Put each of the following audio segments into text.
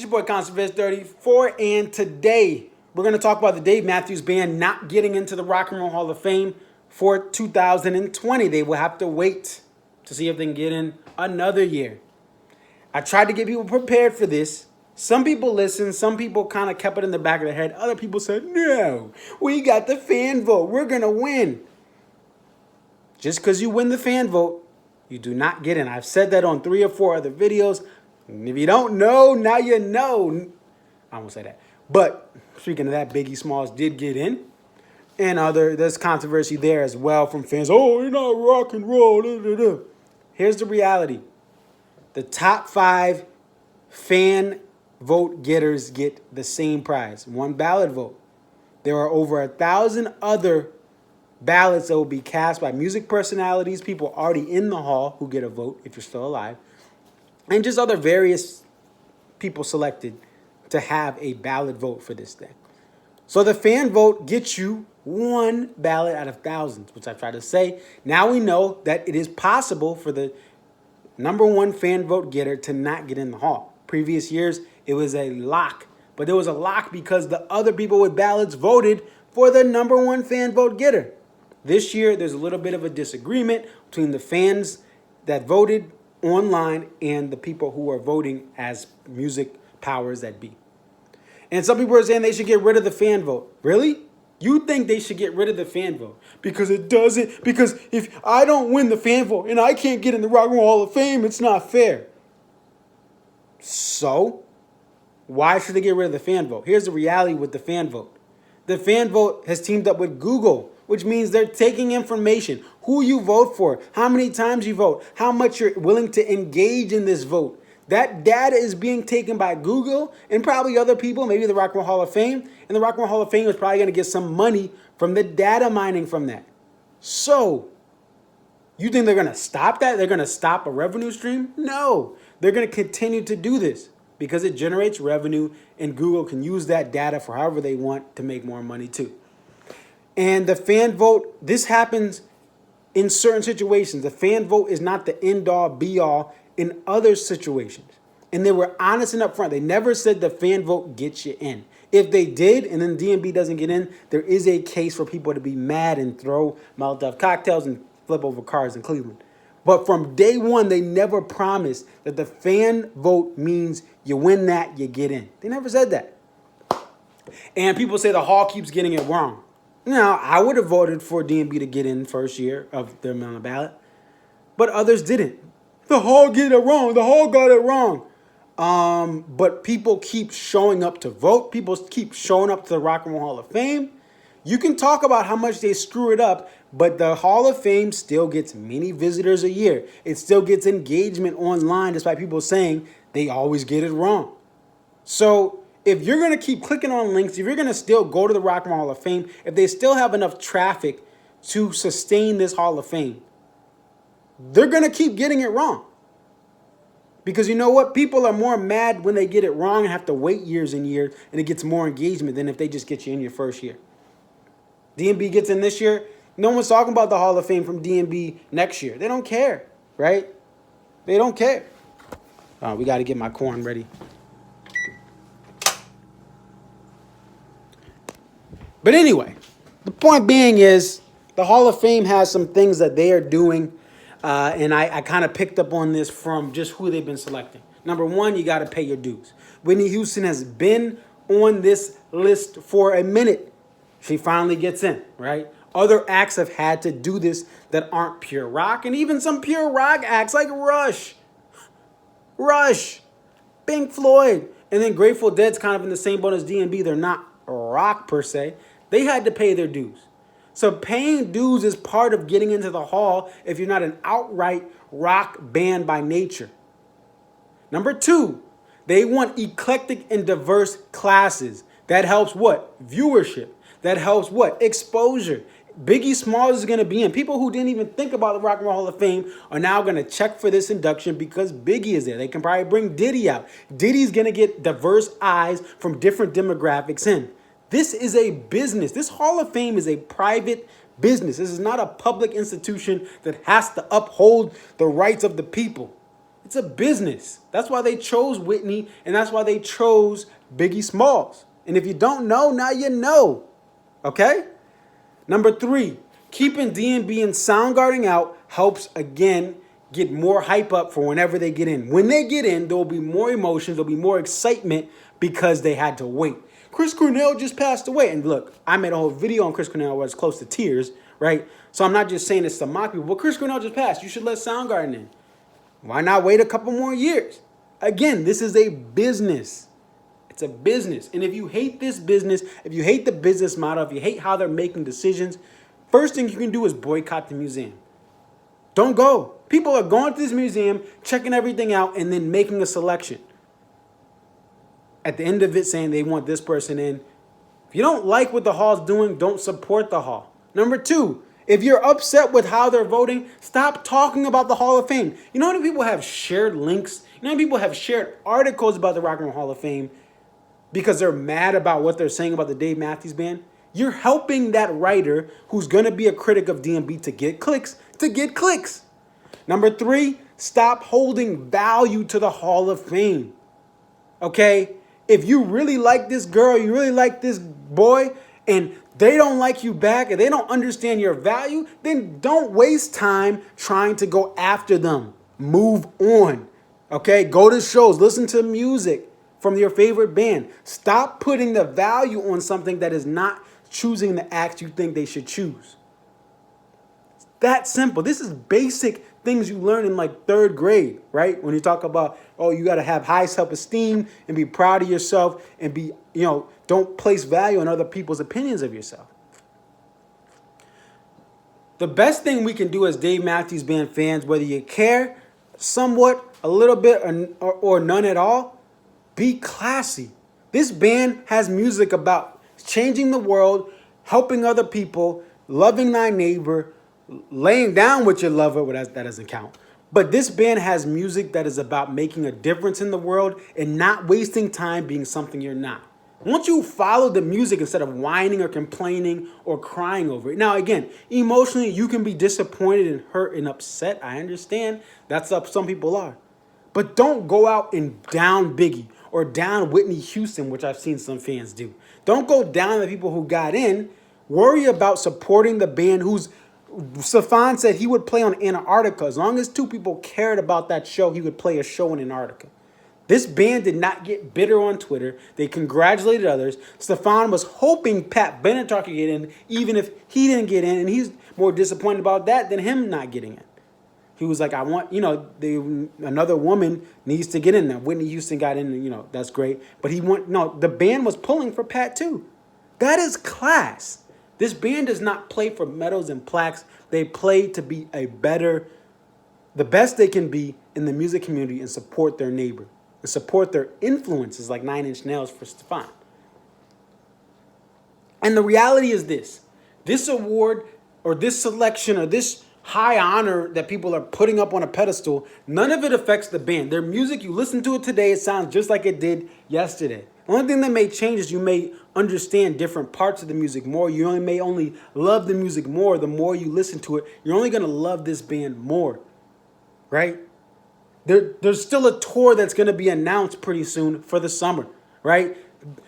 It's your boy Conservist 34, and today we're going to talk about the Dave Matthews Band not getting into the Rock and Roll Hall of Fame for 2020. They will have to wait to see if they can get in another year. I tried to get people prepared for this. Some people listened. Some people kind of kept it in the back of their head. Other people said, no, we got the fan vote. We're going to win. Just because you win the fan vote, you do not get in. I've said that on 3 or 4 other videos. And if you don't know, now you know. I won't say that. But speaking of that, Biggie Smalls did get in. And there's controversy there as well from fans. Oh, you're not rock and roll. Here's the reality. The top 5 fan vote getters get the same prize. 1 ballot vote. There are over 1,000 other ballots that will be cast by music personalities, people already in the hall who get a vote if you're still alive, and just other various people selected to have a ballot vote for this thing. So the fan vote gets you 1 ballot out of thousands, which I try to say. Now we know that it is possible for the number 1 fan vote getter to not get in the hall. Previous years, it was a lock. But there was a lock because the other people with ballots voted for the number 1 fan vote getter. This year, there's a little bit of a disagreement between the fans that voted online and the people who are voting as music powers that be. And some people are saying they should get rid of the fan vote. Really? You think they should get rid of the fan vote? Because it doesn't, because if I don't win the fan vote and I can't get in the Rock and Roll Hall of Fame, it's not fair. So, why should they get rid of the fan vote? Here's the reality with the fan vote. The fan vote has teamed up with Google, which means they're taking information, who you vote for, how many times you vote, how much you're willing to engage in this vote. That data is being taken by Google and probably other people, maybe the Rock and Roll Hall of Fame. And the Rock and Roll Hall of Fame is probably going to get some money from the data mining from that. So, you think they're going to stop that? They're going to stop a revenue stream? No, they're going to continue to do this because it generates revenue and Google can use that data for however they want to make more money too. And the fan vote, this happens in certain situations. The fan vote is not the end-all, be-all in other situations. And they were honest and upfront. They never said the fan vote gets you in. If they did, and then DMB doesn't get in, there is a case for people to be mad and throw Molotov cocktails and flip over cars in Cleveland. But from day one, they never promised that the fan vote means you win that, you get in. They never said that. And people say the hall keeps getting it wrong. Now, I would have voted for DMB to get in first year of them on the ballot, but others didn't. The hall get it wrong. The hall got it wrong. But people keep showing up to vote. People keep showing up to the Rock and Roll Hall of Fame. You can talk about how much they screw it up, but the Hall of Fame still gets many visitors a year. It still gets engagement online, despite people saying they always get it wrong. So if you're going to keep clicking on links, if you're going to still go to the Rock and Roll Hall of Fame, if they still have enough traffic to sustain this Hall of Fame, they're going to keep getting it wrong. Because you know what? People are more mad when they get it wrong and have to wait years and years, and it gets more engagement than if they just get you in your first year. DMB gets in this year. No one's talking about the Hall of Fame from DMB next year. They don't care, right? They don't care. We got to get my corn ready. But anyway, the point being is the Hall of Fame has some things that they are doing, and I kind of picked up on this from just who they've been selecting. Number 1, you got to pay your dues. Whitney Houston has been on this list for a minute. She finally gets in, right? Other acts have had to do this that aren't pure rock, and even some pure rock acts like Rush, Pink Floyd, and then Grateful Dead's kind of in the same boat as DMB. They're not rock per se. They had to pay their dues. So paying dues is part of getting into the hall if you're not an outright rock band by nature. Number 2, they want eclectic and diverse classes. That helps what? Viewership. That helps what? Exposure. Biggie Smalls is going to be in. People who didn't even think about the Rock and Roll Hall of Fame are now going to check for this induction because Biggie is there. They can probably bring Diddy out. Diddy's going to get diverse eyes from different demographics in. This is a business. This Hall of Fame is a private business. This is not a public institution that has to uphold the rights of the people. It's a business. That's why they chose Whitney, and that's why they chose Biggie Smalls. And if you don't know, now you know. Okay? Number 3, keeping D&B and Soundgarden out helps, again, get more hype up for whenever they get in. When they get in, there will be more emotions, there will be more excitement because they had to wait. Chris Cornell just passed away. And look, I made a whole video on Chris Cornell where I was close to tears, right? So I'm not just saying this to mock people, but Chris Cornell just passed. You should let Soundgarden in. Why not wait a couple more years? Again, this is a business. It's a business. And if you hate this business, if you hate the business model, if you hate how they're making decisions, first thing you can do is boycott the museum. Don't go. People are going to this museum, checking everything out, and then making a selection. At the end of it, saying they want this person in. If you don't like what the hall's doing, don't support the hall. Number 2, if you're upset with how they're voting, stop talking about the Hall of Fame. You know how many people have shared links? You know how many people have shared articles about the Rock and Roll Hall of Fame because they're mad about what they're saying about the Dave Matthews Band? You're helping that writer who's going to be a critic of D&B to get clicks, Number 3, stop holding value to the Hall of Fame. Okay? If you really like this girl, you really like this boy, and they don't like you back, and they don't understand your value, then don't waste time trying to go after them. Move on. Okay? Go to shows. Listen to music from your favorite band. Stop putting the value on something that is not choosing the acts you think they should choose. It's that simple. This is basic things you learn in like 3rd grade, right? When you talk about, oh, you got to have high self-esteem and be proud of yourself and be, don't place value on other people's opinions of yourself. The best thing we can do as Dave Matthews Band fans, whether you care somewhat, a little bit, or none at all, be classy. This band has music about changing the world, helping other people, loving thy neighbor, laying down with your lover. Well, that doesn't count. But this band has music that is about making a difference in the world and not wasting time being something you're not. Once you follow the music instead of whining or complaining or crying over it. Now, again, emotionally, you can be disappointed and hurt and upset. I understand. That's up some people are. But don't go out and down Biggie or down Whitney Houston, which I've seen some fans do. Don't go down the people who got in. Worry about supporting the band who's Stefan said he would play on Antarctica. As long as 2 people cared about that show, he would play a show in Antarctica. This band did not get bitter on Twitter. They congratulated others. Stefan was hoping Pat Benatar could get in, even if he didn't get in, and he's more disappointed about that than him not getting in. He was like, I want, another woman needs to get in there. Whitney Houston got in, that's great. But the band was pulling for Pat too. That is class. This band does not play for medals and plaques. They play to be the best they can be in the music community and support their neighbor and support their influences like 9 Inch Nails for Stefan. And the reality is this award or this selection or this high honor that people are putting up on a pedestal, none of it affects the band. Their music, you listen to it today, it sounds just like it did yesterday. The only thing that may change is you may understand different parts of the music more. You may only love the music more the more you listen to it. You're only going to love this band more, right? There's still a tour that's going to be announced pretty soon for the summer, right?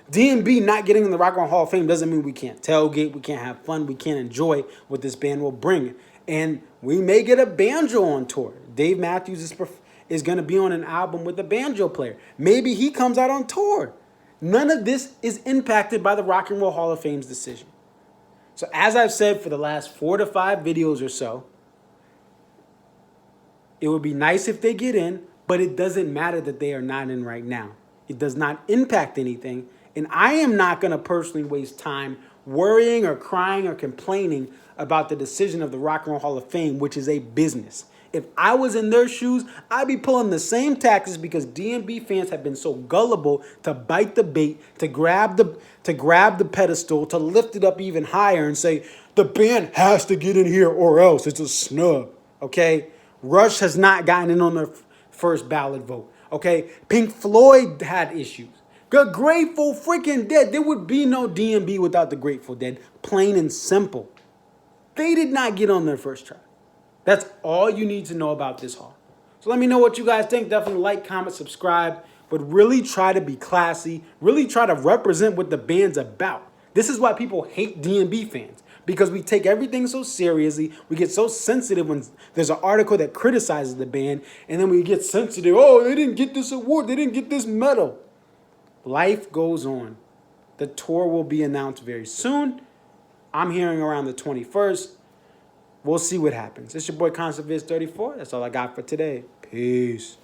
D&B not getting in the Rock and Roll Hall of Fame doesn't mean we can't tailgate, we can't have fun, we can't enjoy what this band will bring. And we may get a banjo on tour. Dave Matthews is going to be on an album with a banjo player. Maybe he comes out on tour. None of this is impacted by the Rock and Roll Hall of Fame's decision. So as I've said for the last 4 to 5 videos or so, it would be nice if they get in, but it doesn't matter that they are not in right now. It does not impact anything. And I am not going to personally waste time worrying or crying or complaining about the decision of the Rock and Roll Hall of Fame, which is a business. If I was in their shoes, I'd be pulling the same taxes because D&B fans have been so gullible to bite the bait, to grab the pedestal, to lift it up even higher and say, the band has to get in here or else it's a snub, okay? Rush has not gotten in on their first ballot vote, okay? Pink Floyd had issues. The Grateful freaking Dead. There would be no D&B without the Grateful Dead, plain and simple. They did not get on their first try. That's all you need to know about this hall. So let me know what you guys think. Definitely like, comment, subscribe. But really try to be classy. Really try to represent what the band's about. This is why people hate DMB fans. Because we take everything so seriously. We get so sensitive when there's an article that criticizes the band. And then we get sensitive. Oh, they didn't get this award. They didn't get this medal. Life goes on. The tour will be announced very soon. I'm hearing around the 21st. We'll see what happens. It's your boy ConcertViz34. That's all I got for today. Peace.